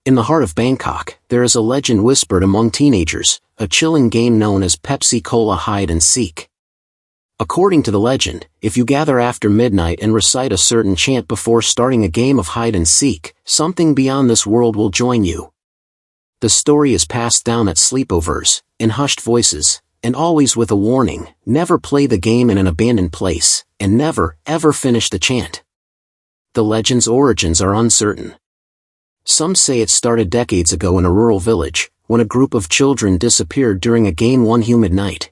In the heart of Bangkok, there is a legend whispered among teenagers, a chilling game known as Pepsi Cola hide and seek. According to the legend, if you gather after midnight and recite a certain chant before starting a game of hide and seek, something beyond this world will join you. The story is passed down at sleepovers, in hushed voices, and always with a warning: never play the game in an abandoned place, and never, ever finish the chant. The legend's origins are uncertain. Some say it started decades ago in a rural village, when a group of children disappeared during a game one humid night.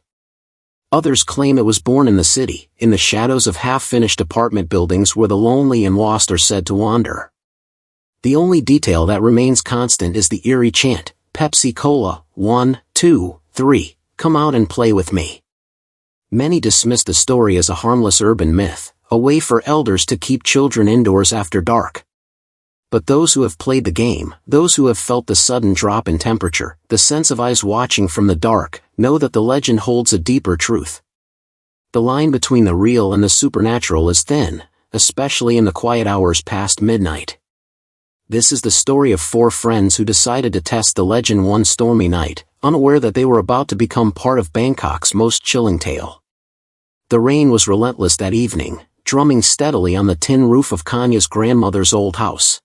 Others claim it was born in the city, in the shadows of half-finished apartment buildings where the lonely and lost are said to wander. The only detail that remains constant is the eerie chant, Pepsi Cola, 1, 2, 3, come out and play with me. Many dismiss the story as a harmless urban myth, a way for elders to keep children indoors after dark. But those who have played the game, those who have felt the sudden drop in temperature, the sense of eyes watching from the dark, know that the legend holds a deeper truth. The line between the real and the supernatural is thin, especially in the quiet hours past midnight. This is the story of four friends who decided to test the legend one stormy night, unaware that they were about to become part of Bangkok's most chilling tale. The rain was relentless that evening, drumming steadily on the tin roof of Kanya's grandmother's old house.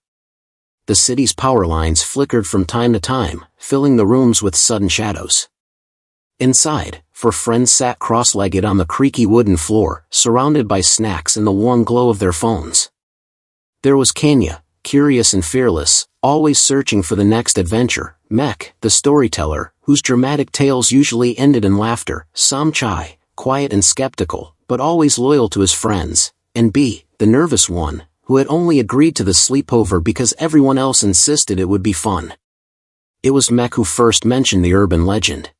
The city's power lines flickered from time to time, filling the rooms with sudden shadows. Inside, four friends sat cross-legged on the creaky wooden floor, surrounded by snacks and the warm glow of their phones. There was Kanya, curious and fearless, always searching for the next adventure; Mek, the storyteller, whose dramatic tales usually ended in laughter; Samchai, quiet and skeptical, but always loyal to his friends; and B, the nervous one, who had only agreed to the sleepover because everyone else insisted it would be fun. It was Mek who first mentioned the urban legend.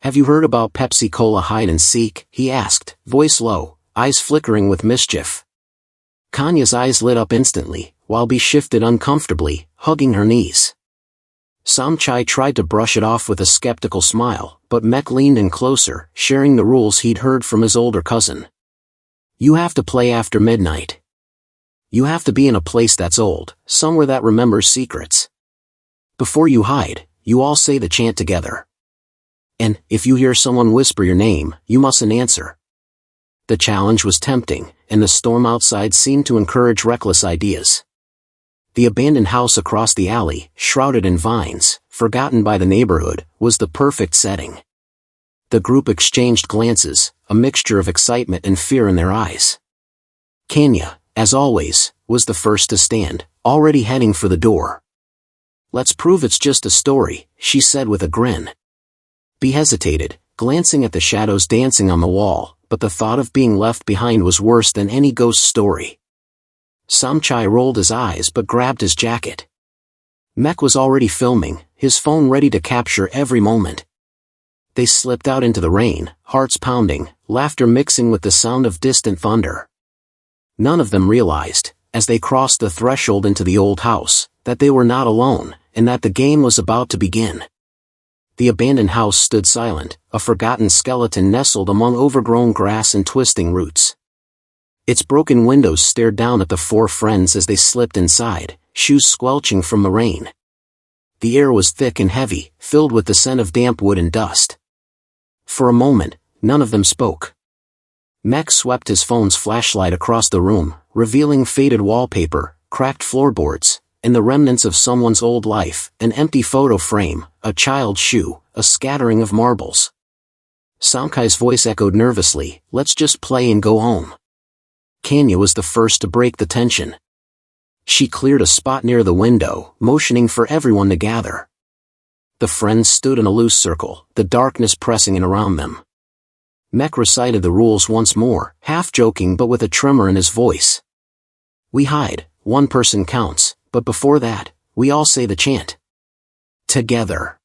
"Have you heard about Pepsi Cola hide and seek?" he asked, voice low, eyes flickering with mischief. Kanya's eyes lit up instantly, while B shifted uncomfortably, hugging her knees. Samchai tried to brush it off with a skeptical smile, but Mek leaned in closer, sharing the rules he'd heard from his older cousin. "You have to play after midnight. You have to be in a place that's old, somewhere that remembers secrets. Before you hide, you all say the chant together. And, if you hear someone whisper your name, you mustn't answer." The challenge was tempting, and the storm outside seemed to encourage reckless ideas. The abandoned house across the alley, shrouded in vines, forgotten by the neighborhood, was the perfect setting. The group exchanged glances, a mixture of excitement and fear in their eyes. Kanya, as always, was the first to stand, already heading for the door. "Let's prove it's just a story," she said with a grin. B hesitated, glancing at the shadows dancing on the wall, but the thought of being left behind was worse than any ghost story. Samchai rolled his eyes but grabbed his jacket. Mek was already filming, his phone ready to capture every moment. They slipped out into the rain, hearts pounding, laughter mixing with the sound of distant thunder. None of them realized, as they crossed the threshold into the old house, that they were not alone, and that the game was about to begin. The abandoned house stood silent, a forgotten skeleton nestled among overgrown grass and twisting roots. Its broken windows stared down at the four friends as they slipped inside, shoes squelching from the rain. The air was thick and heavy, filled with the scent of damp wood and dust. For a moment, none of them spoke. Mek swept his phone's flashlight across the room, revealing faded wallpaper, cracked floorboards, and the remnants of someone's old life: an empty photo frame, a child's shoe, a scattering of marbles. Samchai's voice echoed nervously, "Let's just play and go home." Kanya was the first to break the tension. She cleared a spot near the window, motioning for everyone to gather. The friends stood in a loose circle, the darkness pressing in around them. Mek recited the rules once more, half joking but with a tremor in his voice. "We hide, one person counts, but before that, we all say the chant. Together."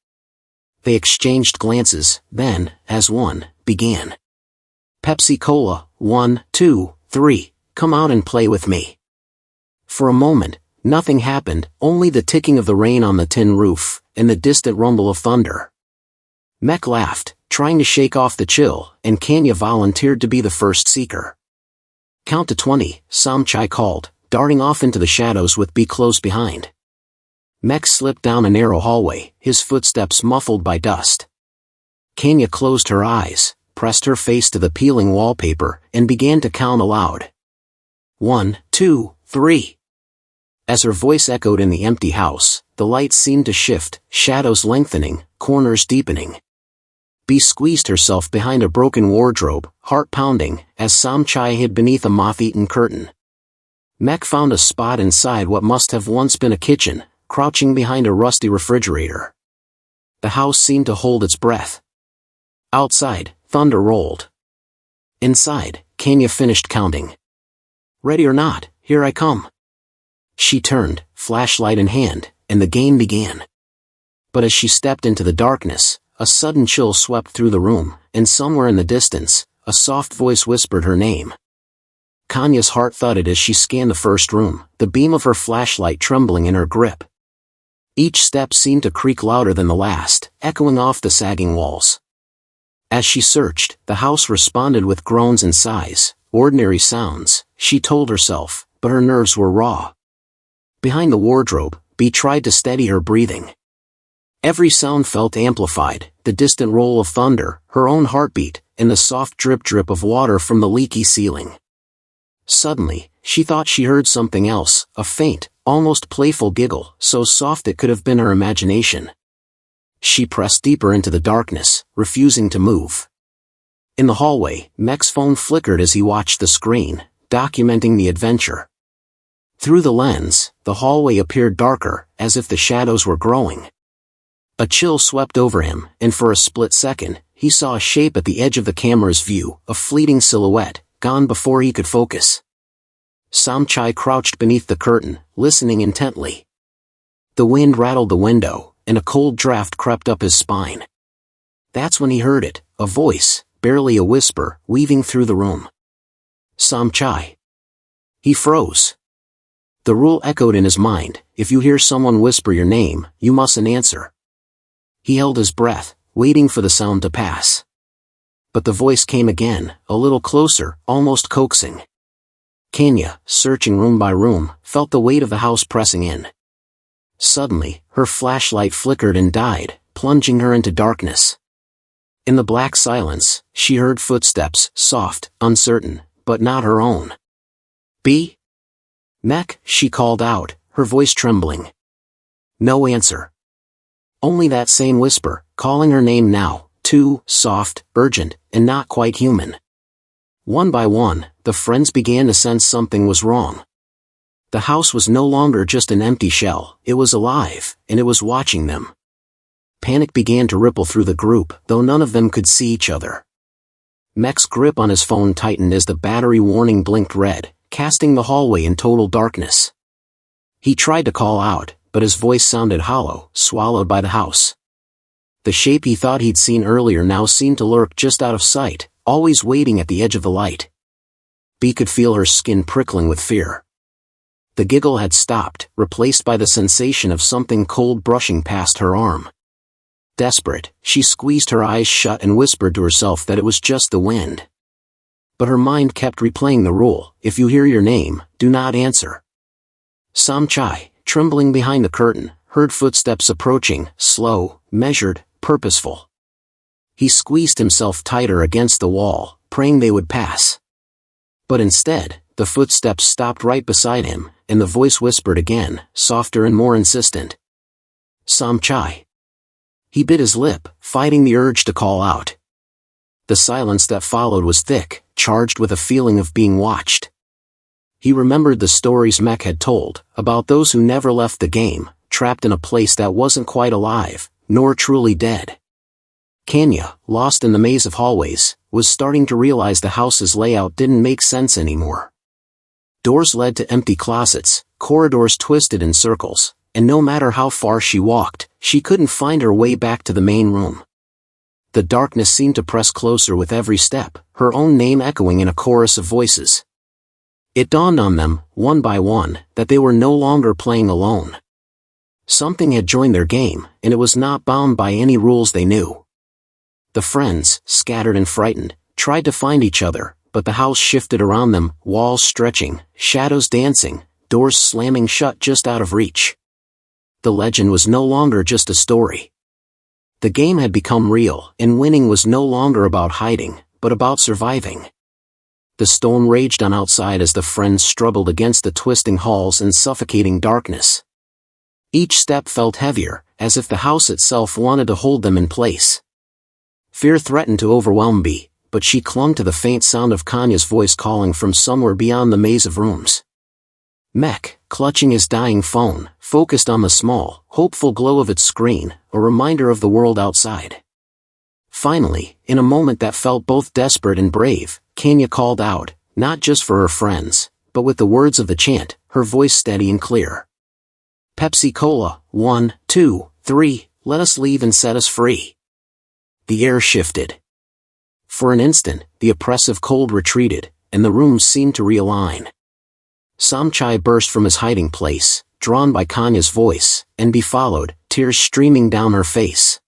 They exchanged glances, then, as one, began. "Pepsi Cola, 1, 2, 3, come out and play with me." For a moment, nothing happened, only the ticking of the rain on the tin roof, and the distant rumble of thunder. Mek laughed, trying to shake off the chill, and Kanya volunteered to be the first seeker. "Count to 20, Samchai called, darting off into the shadows with B close behind. Mek slipped down a narrow hallway, his footsteps muffled by dust. Kenya closed her eyes, pressed her face to the peeling wallpaper, and began to count aloud. 1, 2, 3. As her voice echoed in the empty house, the lights seemed to shift, shadows lengthening, corners deepening. Bee squeezed herself behind a broken wardrobe, heart pounding, as Samchai hid beneath a moth-eaten curtain. Mek found a spot inside what must have once been a kitchen, crouching behind a rusty refrigerator. The house seemed to hold its breath. Outside, thunder rolled. Inside, Kenya finished counting. Ready or not, here I come. She turned, flashlight in hand, and the game began. But as she stepped into the darkness, a sudden chill swept through the room, and somewhere in the distance, a soft voice whispered her name. Kanya's heart thudded as she scanned the first room, the beam of her flashlight trembling in her grip. Each step seemed to creak louder than the last, echoing off the sagging walls. As she searched, the house responded with groans and sighs, ordinary sounds, she told herself, but her nerves were raw. Behind the wardrobe, Bee tried to steady her breathing. Every sound felt amplified, the distant roll of thunder, her own heartbeat, and the soft drip-drip of water from the leaky ceiling. Suddenly, she thought she heard something else, a faint, almost playful giggle, so soft it could have been her imagination. She pressed deeper into the darkness, refusing to move. In the hallway, Mek's phone flickered as he watched the screen, documenting the adventure. Through the lens, the hallway appeared darker, as if the shadows were growing. A chill swept over him, and for a split second, he saw a shape at the edge of the camera's view, a fleeting silhouette, gone before he could focus. Samchai crouched beneath the curtain, listening intently. The wind rattled the window, and a cold draft crept up his spine. That's when he heard it, a voice, barely a whisper, weaving through the room. Samchai. He froze. The rule echoed in his mind, if you hear someone whisper your name, you mustn't answer. He held his breath, waiting for the sound to pass. But the voice came again, a little closer, almost coaxing. Kenya, searching room by room, felt the weight of the house pressing in. Suddenly, her flashlight flickered and died, plunging her into darkness. In the black silence, she heard footsteps, soft, uncertain, but not her own. Bee? Mek, she called out, her voice trembling. No answer. Only that same whisper, calling her name now, too soft, urgent, and not quite human. One by one, the friends began to sense something was wrong. The house was no longer just an empty shell, it was alive, and it was watching them. Panic began to ripple through the group, though none of them could see each other. Mek's grip on his phone tightened as the battery warning blinked red, casting the hallway in total darkness. He tried to call out, but his voice sounded hollow, swallowed by the house. The shape he thought he'd seen earlier now seemed to lurk just out of sight, always waiting at the edge of the light. Bee could feel her skin prickling with fear. The giggle had stopped, replaced by the sensation of something cold brushing past her arm. Desperate, she squeezed her eyes shut and whispered to herself that it was just the wind. But her mind kept replaying the rule, if you hear your name, do not answer. Samchai, trembling behind the curtain, heard footsteps approaching, slow, measured, purposeful. He squeezed himself tighter against the wall, praying they would pass. But instead, the footsteps stopped right beside him, and the voice whispered again, softer and more insistent. Samchai. He bit his lip, fighting the urge to call out. The silence that followed was thick, charged with a feeling of being watched. He remembered the stories Mek had told, about those who never left the game, trapped in a place that wasn't quite alive, nor truly dead. Kenya, lost in the maze of hallways, was starting to realize the house's layout didn't make sense anymore. Doors led to empty closets, corridors twisted in circles, and no matter how far she walked, she couldn't find her way back to the main room. The darkness seemed to press closer with every step, her own name echoing in a chorus of voices. It dawned on them, one by one, that they were no longer playing alone. Something had joined their game, and it was not bound by any rules they knew. The friends, scattered and frightened, tried to find each other, but the house shifted around them, walls stretching, shadows dancing, doors slamming shut just out of reach. The legend was no longer just a story. The game had become real, and winning was no longer about hiding, but about surviving. The storm raged on outside as the friends struggled against the twisting halls and suffocating darkness. Each step felt heavier, as if the house itself wanted to hold them in place. Fear threatened to overwhelm Bea, but she clung to the faint sound of Kanya's voice calling from somewhere beyond the maze of rooms. Mek, clutching his dying phone, focused on the small, hopeful glow of its screen, a reminder of the world outside. Finally, in a moment that felt both desperate and brave, Kanya called out, not just for her friends, but with the words of the chant, her voice steady and clear. Pepsi Cola, 1, 2, 3, let us leave and set us free. The air shifted. For an instant, the oppressive cold retreated, and the rooms seemed to realign. Samchai burst from his hiding place, drawn by Kanya's voice, and Bea followed, tears streaming down her face.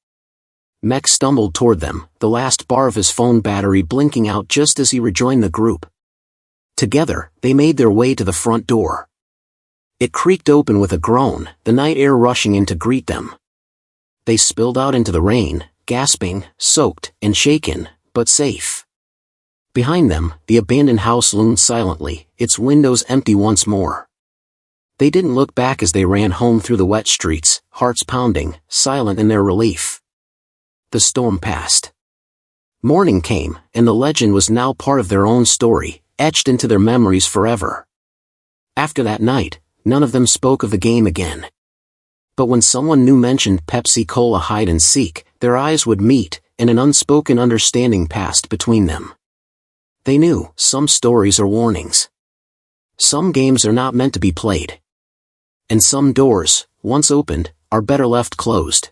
Mek stumbled toward them, the last bar of his phone battery blinking out just as he rejoined the group. Together, they made their way to the front door. It creaked open with a groan, the night air rushing in to greet them. They spilled out into the rain, gasping, soaked, and shaken, but safe. Behind them, the abandoned house loomed silently, its windows empty once more. They didn't look back as they ran home through the wet streets, hearts pounding, silent in their relief. The storm passed. Morning came, and the legend was now part of their own story, etched into their memories forever. After that night, none of them spoke of the game again. But when someone new mentioned Pepsi Cola hide and seek, their eyes would meet, and an unspoken understanding passed between them. They knew, some stories are warnings. Some games are not meant to be played. And some doors, once opened, are better left closed.